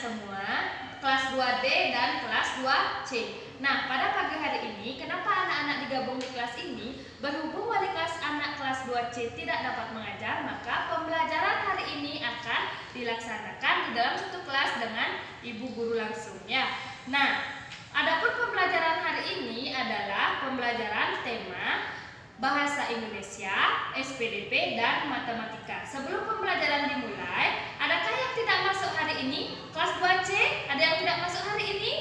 semua, kelas 2D dan kelas 2C. Nah, pada pagi hari ini, kenapa anak-anak digabung di kelas ini? Berhubung wali kelas anak kelas 2C tidak dapat mengajar, maka pembelajaran hari ini akan dilaksanakan di dalam satu kelas dengan ibu guru langsung ya. Nah, adapun pembelajaran hari ini adalah pembelajaran tema Bahasa Indonesia, SPDP, dan Matematika. Sebelum pembelajaran dimulai, adakah yang tidak masuk hari ini? Kelas 2C, ada yang tidak masuk hari ini?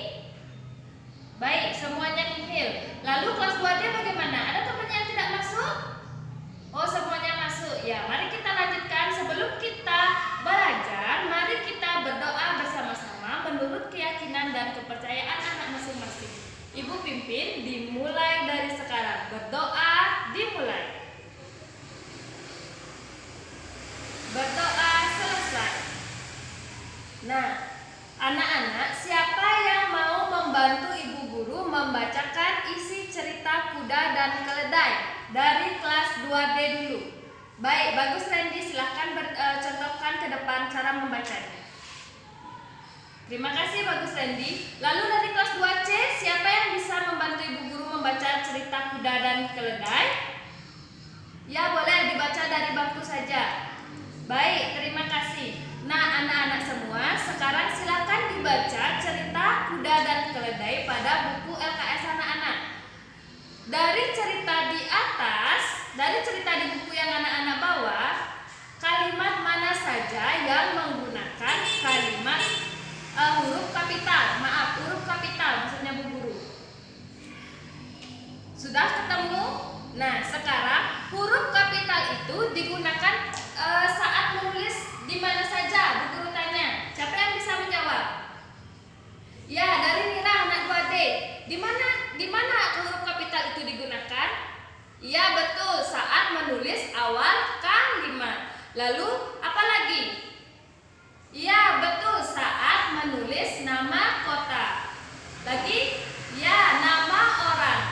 Baik, semuanya nihil. Lalu kelas 2D bagaimana? Ada temannya yang tidak masuk? Oh, semuanya masuk. Ya, mari kita lanjutkan. Sebelum kita belajar, mari kita berdoa bersama-sama menurut keyakinan dan kepercayaan anak masing-masing. Ibu pimpin, dimulai dari sekarang. Berdoa, dimulai. Berdoa selesai. Nah, anak-anak, siapa yang mau membantu ibu guru membacakan isi cerita kuda dan keledai dari kelas 2D dulu? Baik, bagus Randy, silahkan contohkan ke depan cara membacanya. Terima kasih, bagus Randy. Lalu dari kelas 2C, siapa yang bisa membantu ibu guru membaca cerita kuda dan keledai? Ya, boleh dibaca dari bangku saja. Baik, terima kasih. Nah, anak-anak semua, sekarang silakan dibaca cerita kuda dan keledai pada buku LKS anak-anak. Dari cerita di atas, dari cerita di buku yang anak-anak bawa, kalimat mana saja yang menggunakan kalimat huruf kapital? Maaf, huruf kapital maksudnya Bu Guru. Sudah ketemu? Nah, sekarang huruf kapital itu digunakan saat menulis di mana saja? Bu Guru tanya. Siapa yang bisa menjawab? Ya, dari Mira anak 2D. Di mana huruf kapital itu digunakan? Iya, betul, saat menulis awal kalimat. Lalu apa lagi? Iya, betul, saat menulis nama kota. Lagi? Ya, nama orang.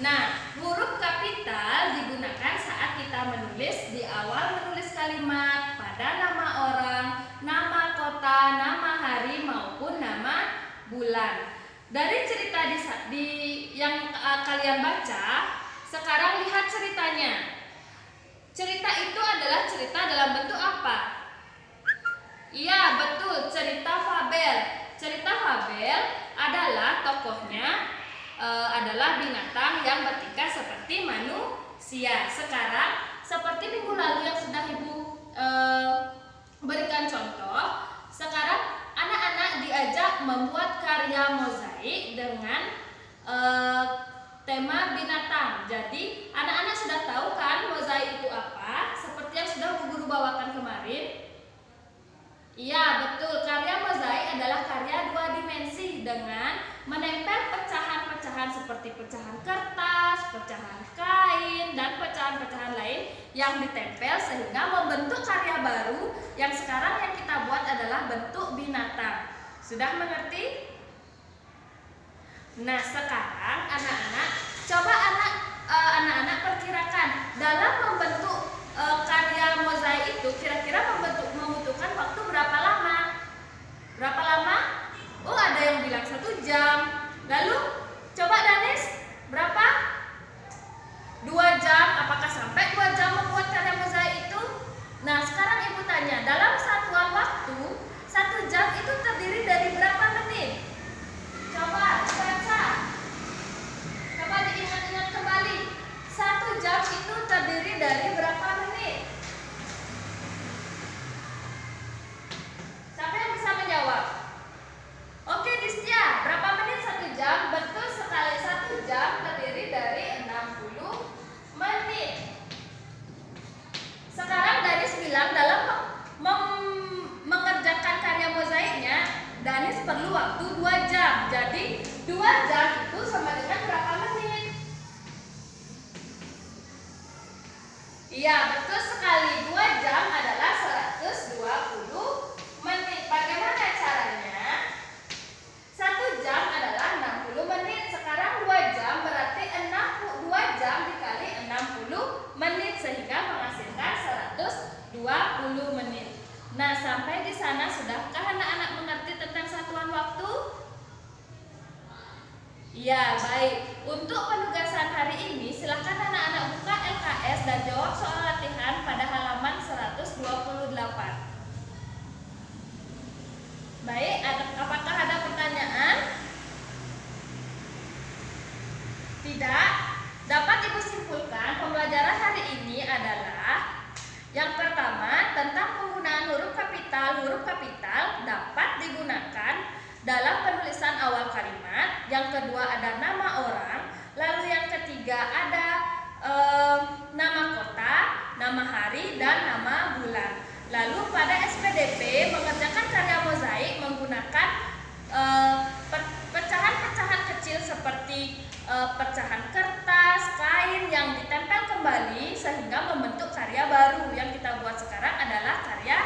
Nah, huruf kapital digunakan saat kita menulis di awal menulis kalimat pada nama orang, nama kota, nama hari maupun nama bulan. Dari cerita yang kalian baca, sekarang lihat ceritanya. Cerita itu adalah cerita dalam bentuk apa? Iya, betul, cerita fabel. Cerita fabel adalah tokohnya adalah binatang yang bertingkah seperti manusia. Sekarang, seperti minggu lalu yang sudah Ibu berikan contoh, sekarang anak-anak diajak membuat karya mozaik dengan tema binatang. Jadi, anak-anak sudah tahu kan mozaik itu apa? Seperti yang sudah Bu Guru bawakan kemarin. Iya, betul. Karya mozaik adalah karya 2 dimensi dengan menempel pecahan-pecahan seperti pecahan kertas, pecahan kain, dan pecahan-pecahan lain yang ditempel sehingga membentuk karya baru yang sekarang yang kita buat adalah bentuk binatang. Sudah mengerti? Nah, sekarang anak-anak, coba anak-anak perkirakan dalam membentuk karya mozaik itu kira-kira membutuhkan waktu berapa lama? Berapa lama? Oh, ada yang bilang 1 jam. Lalu coba Danis, berapa? 2 jam. Apakah sampai 2 jam membuat karya mozaik itu? Nah, sekarang Ibu tanya, dalam satuan waktu 1 jam itu terdiri dari berapa menit? Coba baca. Coba diingat-ingat kembali. 1 jam itu terdiri dari berapa menit? Iya, baik. Untuk penugasan hari ini, silakan anak-anak buka LKS dan jawab soal latihan pada halaman 128. Baik, apakah ada pertanyaan? Tidak. Dapat Ibu simpulkan pembelajaran hari ini adalah yang pertama tentang penggunaan huruf kapital dapat digunakan dalam penulisan awal kalimat. Yang kedua ada nama orang. Lalu yang ketiga ada nama kota, nama hari, dan nama bulan. Lalu pada SPDP mengerjakan karya mozaik menggunakan pecahan-pecahan kecil seperti pecahan kertas, kain yang ditempel kembali sehingga membentuk karya baru. Yang kita buat sekarang adalah karya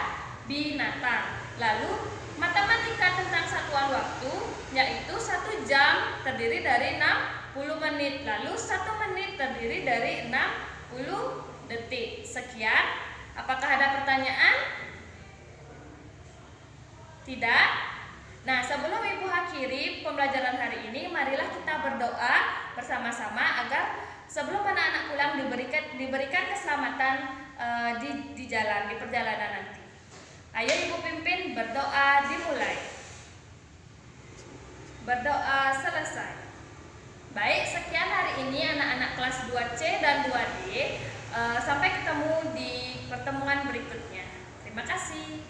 binatang. Lalu matematika tentang satuan waktu, yaitu 1 jam terdiri dari 60 menit. Lalu 1 menit terdiri dari 60 detik. Sekian. Apakah ada pertanyaan? Tidak? Nah, sebelum Ibu akhiri pembelajaran hari ini, marilah kita berdoa bersama-sama agar sebelum anak-anak pulang diberikan keselamatan di jalan, di perjalanan nanti. Ayo Ibu pimpin berdoa, dimulai. Berdoa selesai. Baik, sekian hari ini anak-anak kelas 2C dan 2D. Sampai ketemu di pertemuan berikutnya. Terima kasih.